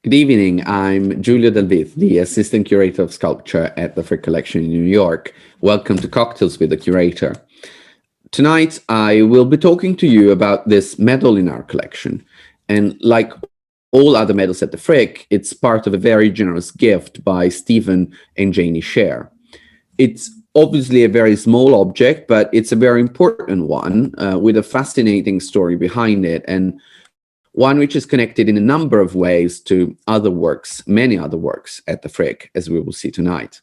Good evening. I'm Giulio Dalvit, the Assistant Curator of Sculpture at the Frick Collection in New York. Welcome to Cocktails with the Curator. Tonight, I will be talking to you about this medal in our collection. And like all other medals at the Frick, it's part of a very generous gift by Stephen and Janie Scher. It's obviously a very small object, but it's a very important one with a fascinating story behind it, and one which is connected in a number of ways to other works, many other works at the Frick, as we will see tonight.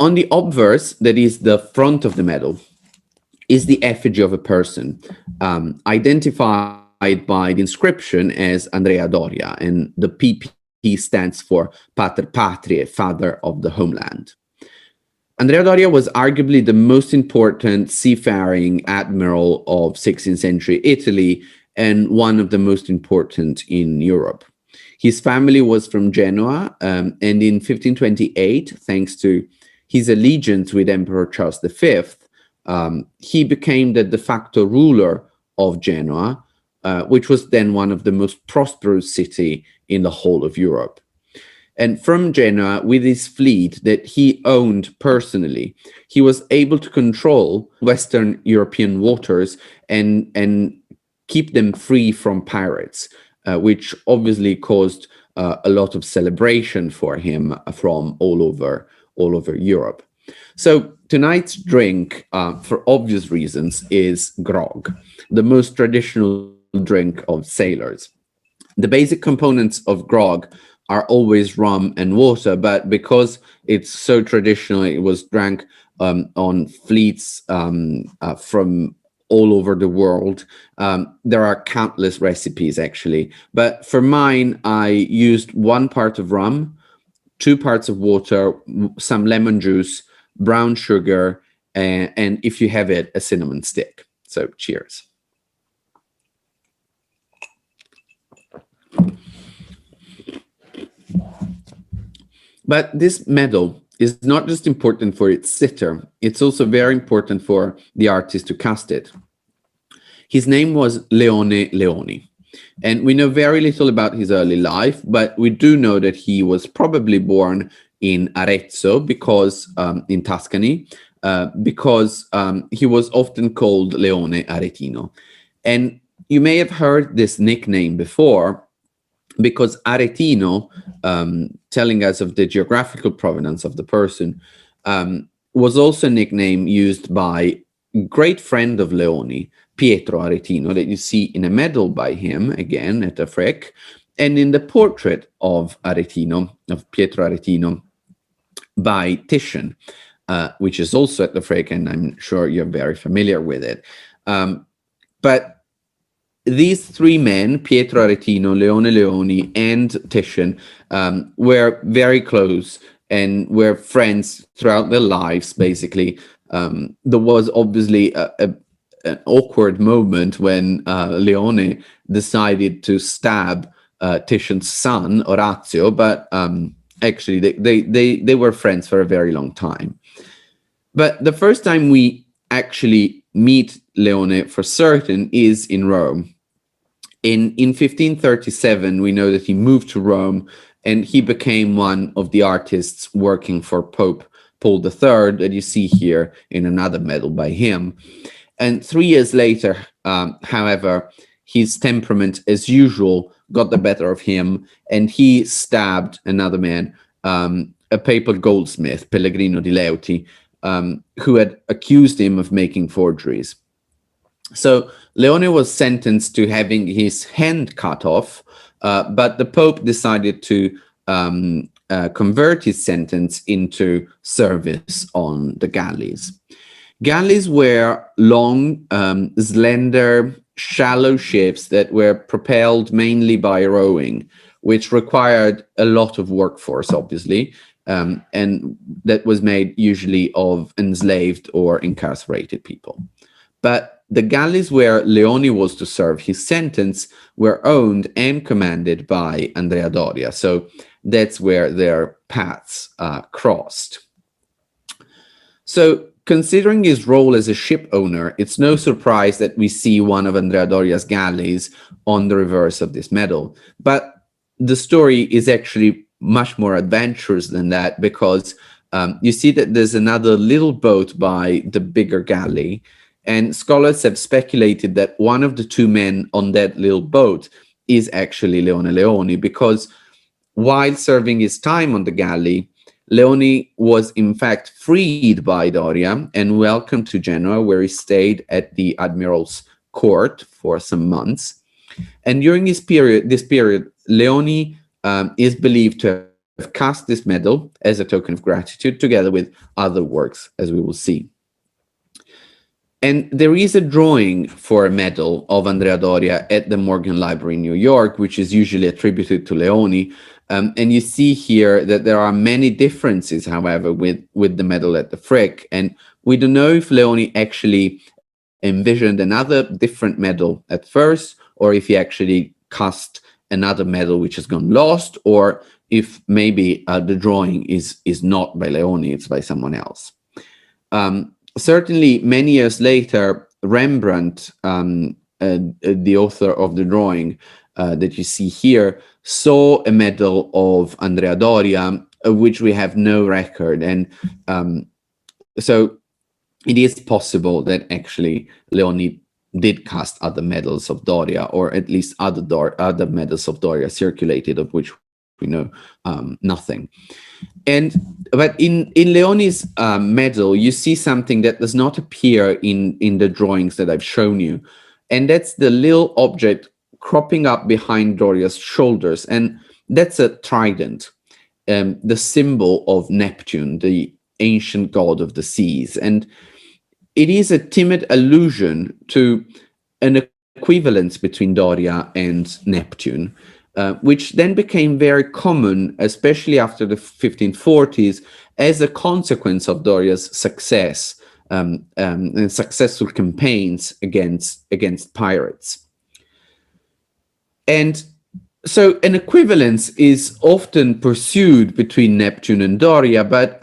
On the obverse, that is the front of the medal, is the effigy of a person, identified by the inscription as Andrea Doria, and the PP stands for Pater Patriae, Father of the Homeland. Andrea Doria was arguably the most important seafaring admiral of 16th century Italy, and one of the most important in Europe. His family was from Genoa, and in 1528, thanks to his allegiance with Emperor Charles V, he became the de facto ruler of Genoa, which was then one of the most prosperous cities in the whole of Europe. And from Genoa, with his fleet that he owned personally, he was able to control Western European waters and keep them free from pirates, which obviously caused a lot of celebration for him from all over Europe. So tonight's drink, for obvious reasons, is grog, the most traditional drink of sailors. The basic components of grog are always rum and water, but because it's so traditional, it was drank on fleets from all over the world. There are countless recipes, actually. But for mine, I used 1 part of rum, 2 parts of water, some lemon juice, brown sugar, and if you have it, a cinnamon stick. So cheers. But this medal is not just important for its sitter, it's also very important for the artist who cast it. His name was Leone Leoni, and we know very little about his early life, but we do know that he was probably born in Arezzo, because in Tuscany, because he was often called Leone Aretino. And you may have heard this nickname before, because Aretino, telling us of the geographical provenance of the person, was also a nickname used by a great friend of Leoni, Pietro Aretino, that you see in a medal by him, again, at the Frick, and in the portrait of Aretino, of Pietro Aretino, by Titian, which is also at the Frick, and I'm sure you're very familiar with it. But these 3 men, Pietro Aretino, Leone Leoni, and Titian, were very close and were friends throughout their lives, basically. There was obviously an awkward moment when Leone decided to stab Titian's son, Orazio, but actually they were friends for a very long time. But the first time we actually meet Leone for certain is in Rome. In 1537, we know that he moved to Rome, and he became one of the artists working for Pope Paul III, that you see here in another medal by him. And 3 years later, however, his temperament, as usual, got the better of him, and he stabbed another man, a papal goldsmith, Pellegrino di Leuti, who had accused him of making forgeries. So Leone was sentenced to having his hand cut off, but the Pope decided to convert his sentence into service on the galleys. Galleys were long, slender, shallow ships that were propelled mainly by rowing, which required a lot of workforce, obviously, and that was made usually of enslaved or incarcerated people. But the galleys where Leone was to serve his sentence were owned and commanded by Andrea Doria, so that's where their paths crossed. So, considering his role as a ship owner, it's no surprise that we see one of Andrea Doria's galleys on the reverse of this medal. But the story is actually much more adventurous than that, because you see that there's another little boat by the bigger galley, and scholars have speculated that one of the two men on that little boat is actually Leone Leoni, because while serving his time on the galley, Leoni was in fact freed by Doria and welcomed to Genoa, where he stayed at the admiral's court for some months. And during this period, Leoni is believed to have cast this medal as a token of gratitude, together with other works, as we will see. And there is a drawing for a medal of Andrea Doria at the Morgan Library in New York, which is usually attributed to Leoni. And you see here that there are many differences, however, with the medal at the Frick. And we don't know if Leoni actually envisioned another different medal at first, or if he actually cast another medal which has gone lost, or if maybe the drawing is not by Leoni, it's by someone else. Certainly, many years later, Rembrandt, the author of the drawing that you see here, saw a medal of Andrea Doria, which we have no record. And so it is possible that actually Leoni did cast other medals of Doria, or at least other medals of Doria circulated, of which we know nothing. But in Leoni's medal, you see something that does not appear in the drawings that I've shown you, and that's the little object cropping up behind Doria's shoulders, and that's a trident, the symbol of Neptune, the ancient god of the seas. And it is a timid allusion to an equivalence between Doria and Neptune, which then became very common, especially after the 1540s, as a consequence of Doria's success and successful campaigns against pirates. And so an equivalence is often pursued between Neptune and Doria, but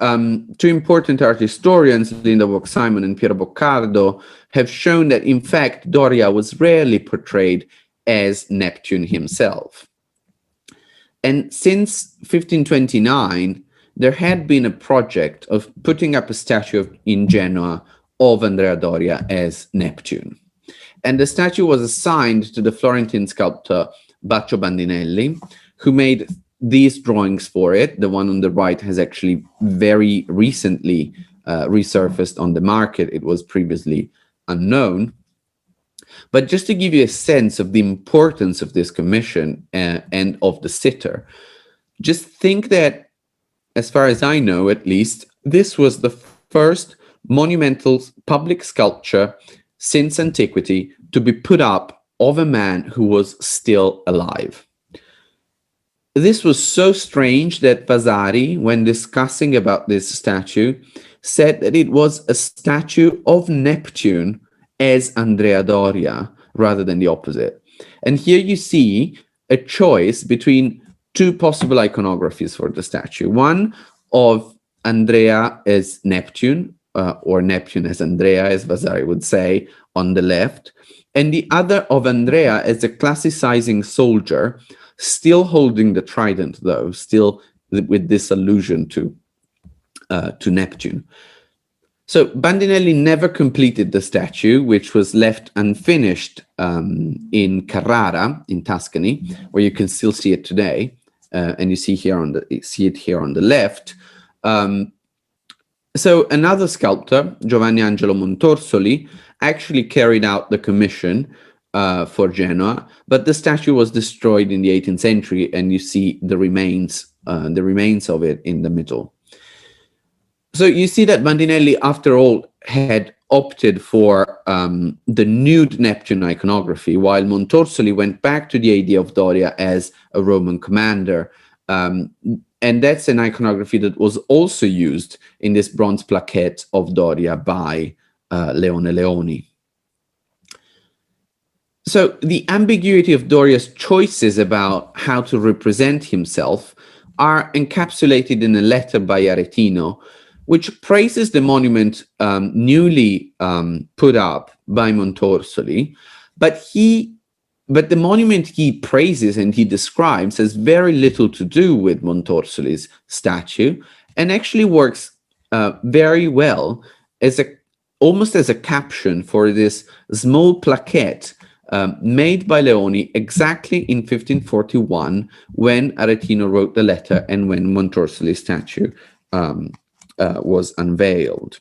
two important art historians, Linda Walk-Simon and Piero Boccardo, have shown that, in fact, Doria was rarely portrayed as Neptune himself. And since 1529, there had been a project of putting up a statue in Genoa of Andrea Doria as Neptune. And the statue was assigned to the Florentine sculptor Baccio Bandinelli, who made these drawings for it. The one on the right has actually very recently resurfaced on the market. It was previously unknown. But just to give you a sense of the importance of this commission and of the sitter, just think that, as far as I know at least, this was the first monumental public sculpture since antiquity to be put up of a man who was still alive. This was so strange that Vasari, when discussing about this statue, said that it was a statue of Neptune as Andrea Doria, rather than the opposite. And here you see a choice between two possible iconographies for the statue. One of Andrea as Neptune, or Neptune as Andrea, as Vasari would say, on the left, and the other of Andrea as a classicizing soldier, still holding the trident, though, still with this allusion to Neptune. So Bandinelli never completed the statue, which was left unfinished in Carrara, in Tuscany, where you can still see it today, and you see it here on the left. So another sculptor, Giovanni Angelo Montorsoli, actually carried out the commission for Genoa, but the statue was destroyed in the 18th century, and you see the remains of it in the middle. So you see that Bandinelli, after all, had opted for the nude Neptune iconography, while Montorsoli went back to the idea of Doria as a Roman commander. And that's an iconography that was also used in this bronze plaquette of Doria by Leone Leoni. So the ambiguity of Doria's choices about how to represent himself are encapsulated in a letter by Aretino, which praises the monument newly put up by Montorsoli, but he But the monument he praises and he describes has very little to do with Montorsoli's statue, and actually works very well as almost as a caption for this small plaquette made by Leoni exactly in 1541, when Aretino wrote the letter and when Montorsoli's statue was unveiled.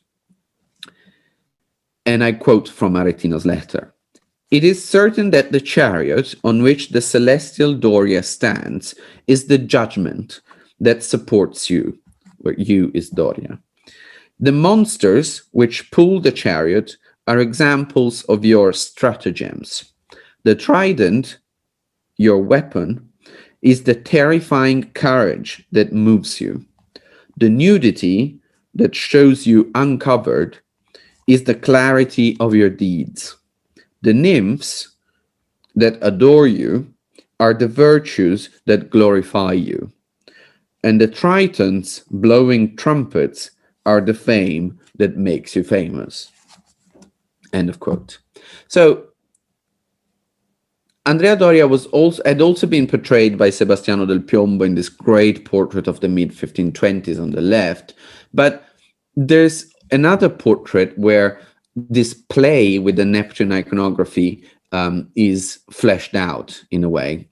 And I quote from Aretino's letter: "It is certain that the chariot on which the celestial Doria stands is the judgment that supports you," where you is Doria. "The monsters which pull the chariot are examples of your stratagems. The trident, your weapon, is the terrifying courage that moves you. The nudity that shows you uncovered is the clarity of your deeds. The nymphs that adore you are the virtues that glorify you. And the tritons blowing trumpets are the fame that makes you famous." End of quote. So Andrea Doria had also been portrayed by Sebastiano del Piombo in this great portrait of the mid-1520s on the left. But there's another portrait where this play with the Neptune iconography is fleshed out in a way,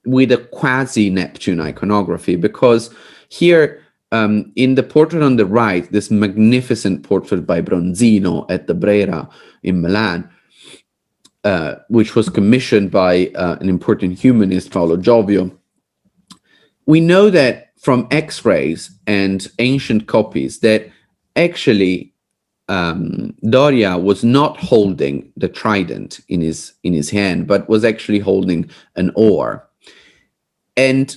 with a quasi-Neptune iconography, because here in the portrait on the right, this magnificent portrait by Bronzino at the Brera in Milan, which was commissioned by an important humanist, Paolo Giovio. We know that from X-rays and ancient copies that actually Doria was not holding the trident in his hand, but was actually holding an oar. And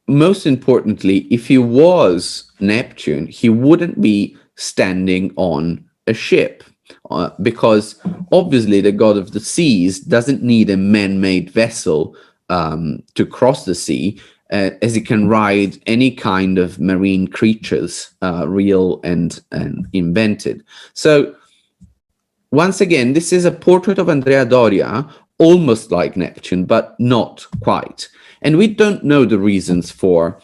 most importantly, if he was Neptune, he wouldn't be standing on a ship, because obviously the god of the seas doesn't need a man-made vessel to cross the sea, as he can ride any kind of marine creatures, real and invented. So once again, this is a portrait of Andrea Doria, almost like Neptune, but not quite. And we don't know the reasons for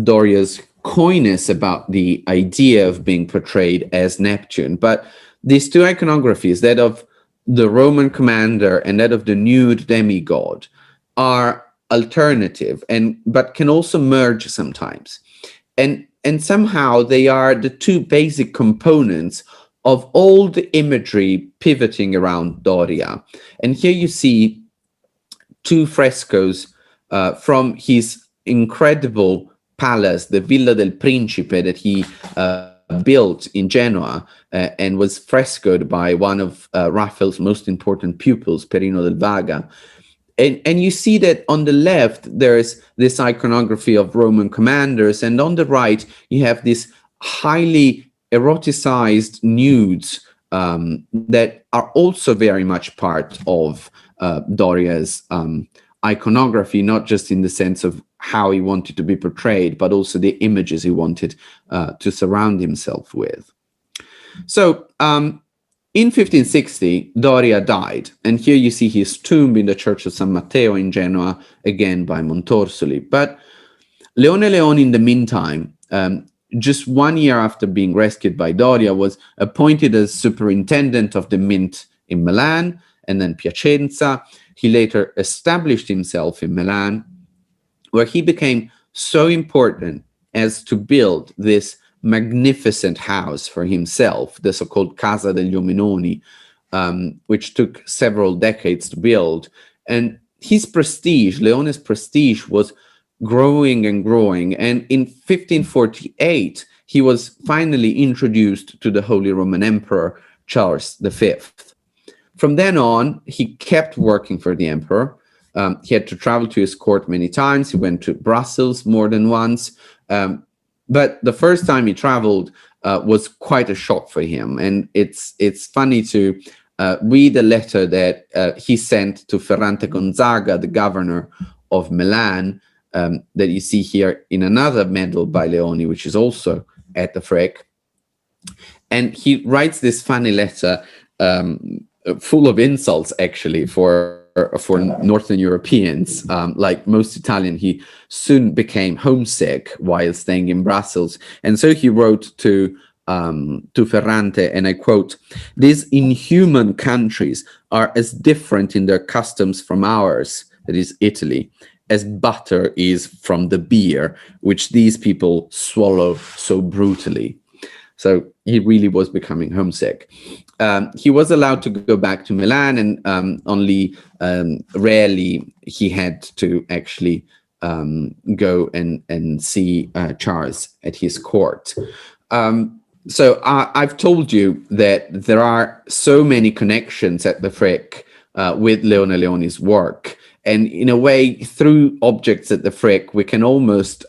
Doria's coyness about the idea of being portrayed as Neptune, but these two iconographies, that of the Roman commander and that of the nude demigod, are alternative but can also merge sometimes. And somehow they are the two basic components of all the imagery pivoting around Doria. And here you see two frescoes from his incredible palace, the Villa del Principe, that he built in Genoa and was frescoed by one of Raphael's most important pupils, Perino del Vaga. And you see that on the left, there's this iconography of Roman commanders, and on the right, you have these highly eroticized nudes that are also very much part of Doria's iconography, not just in the sense of how he wanted to be portrayed, but also the images he wanted to surround himself with. So in 1560, Doria died, and here you see his tomb in the Church of San Matteo in Genoa, again by Montorsoli. But Leone Leoni, in the meantime, just 1 year after being rescued by Doria, was appointed as superintendent of the mint in Milan and then Piacenza. He later established himself in Milan, where he became so important as to build this magnificent house for himself, the so-called Casa degli Omenoni, which took several decades to build. And his prestige, Leone's prestige, was growing and growing. And in 1548, he was finally introduced to the Holy Roman Emperor, Charles V. From then on, he kept working for the emperor. He had to travel to his court many times. He went to Brussels more than once. But the first time he traveled was quite a shock for him. And it's funny to read a letter that he sent to Ferrante Gonzaga, the governor of Milan, that you see here in another medal by Leoni, which is also at the Frick. And he writes this funny letter full of insults, actually, for for Northern Europeans. Like most Italian, he soon became homesick while staying in Brussels, and so he wrote to Ferrante, and I quote, "These inhuman countries are as different in their customs from ours, that is Italy, as butter is from the beer, which these people swallow so brutally." So he really was becoming homesick. He was allowed to go back to Milan, and only rarely he had to actually go and see Charles at his court. So I've told you that there are so many connections at the Frick with Leone Leoni's work. And in a way, through objects at the Frick, we can almost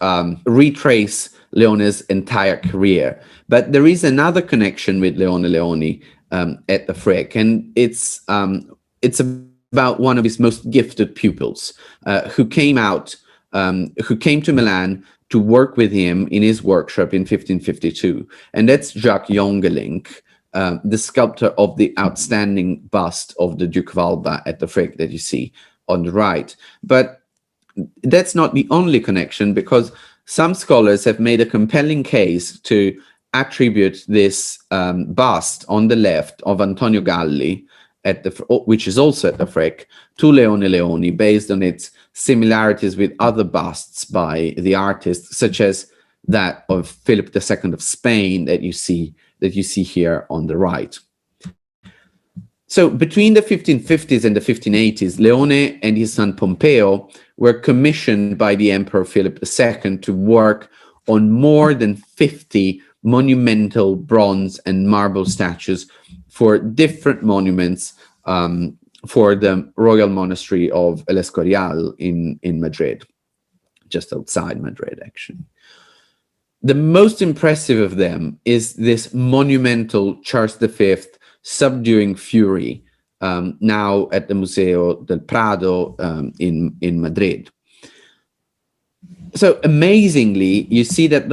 retrace Leone's entire career. But there is another connection with Leone Leoni at the Frick, and it's about one of his most gifted pupils who came to Milan to work with him in his workshop in 1552, and that's Jacques Jongelink, the sculptor of the outstanding bust of the Duke of Alba at the Frick that you see on the right. But that's not the only connection, because some scholars have made a compelling case to attribute this bust on the left of Antonio Galli, which is also at the Frick, to Leone Leoni, based on its similarities with other busts by the artist, such as that of Philip II of Spain that you see here on the right. So between the 1550s and the 1580s, Leone and his son Pompeo were commissioned by the Emperor Philip II to work on more than 50 monumental bronze and marble statues for different monuments for the royal monastery of El Escorial in Madrid, just outside Madrid, actually. The most impressive of them is this monumental Charles V subduing Fury, now at the Museo del Prado in Madrid. So amazingly, you see that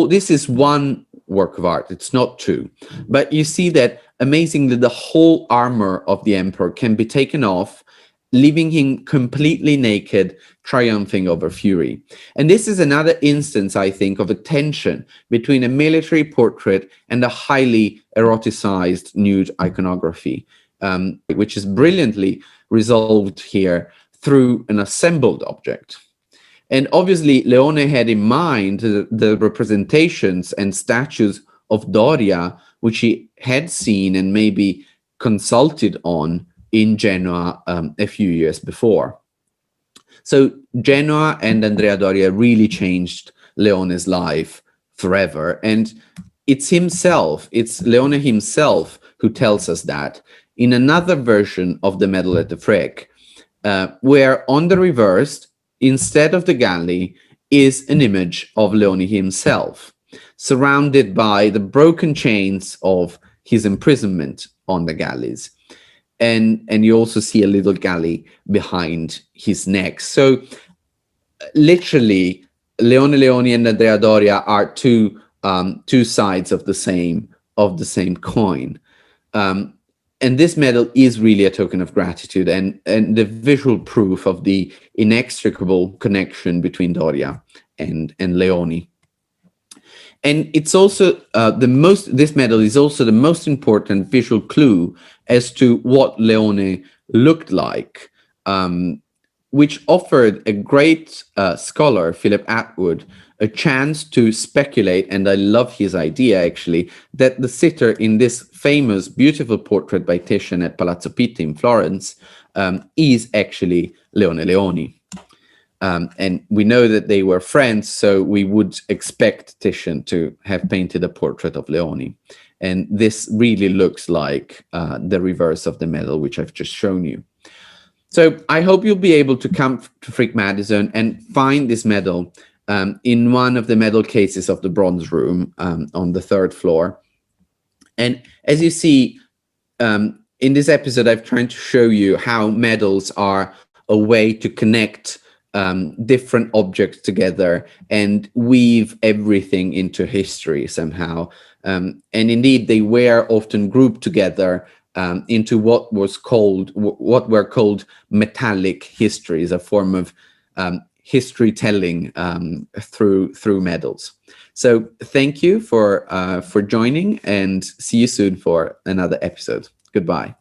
this is one work of art, it's not two, but you see that amazingly the whole armor of the emperor can be taken off, leaving him completely naked, triumphing over Fury. And this is another instance, I think, of a tension between a military portrait and a highly eroticized nude iconography, which is brilliantly resolved here through an assembled object. And obviously, Leone had in mind the representations and statues of Doria, which he had seen and maybe consulted on in Genoa a few years before. So Genoa and Andrea Doria really changed Leone's life forever. And it's Leone himself who tells us that in another version of the medal at the Frick, where on the reverse, instead of the galley, is an image of Leone himself, surrounded by the broken chains of his imprisonment on the galleys. And you also see a little galley behind his neck. So literally, Leone Leoni and Andrea Doria are two sides of the same coin. And this medal is really a token of gratitude and the visual proof of the inextricable connection between Doria and Leone. And it's also this medal is also the most important visual clue as to what Leone looked like, which offered a great scholar, Philip Atwood, a chance to speculate, and I love his idea actually, that the sitter in this famous, beautiful portrait by Titian at Palazzo Pitti in Florence is actually Leone Leoni. And we know that they were friends, so we would expect Titian to have painted a portrait of Leone. And this really looks like the reverse of the medal, which I've just shown you. So I hope you'll be able to come to Frick Madison and find this medal in one of the medal cases of the bronze room on the 3rd floor. And as you see, in this episode, I've tried to show you how medals are a way to connect different objects together and weave everything into history somehow. And indeed, they were often grouped together into what were called metallic histories, a form of history telling through medals. So thank you for joining, and see you soon for another episode. Goodbye.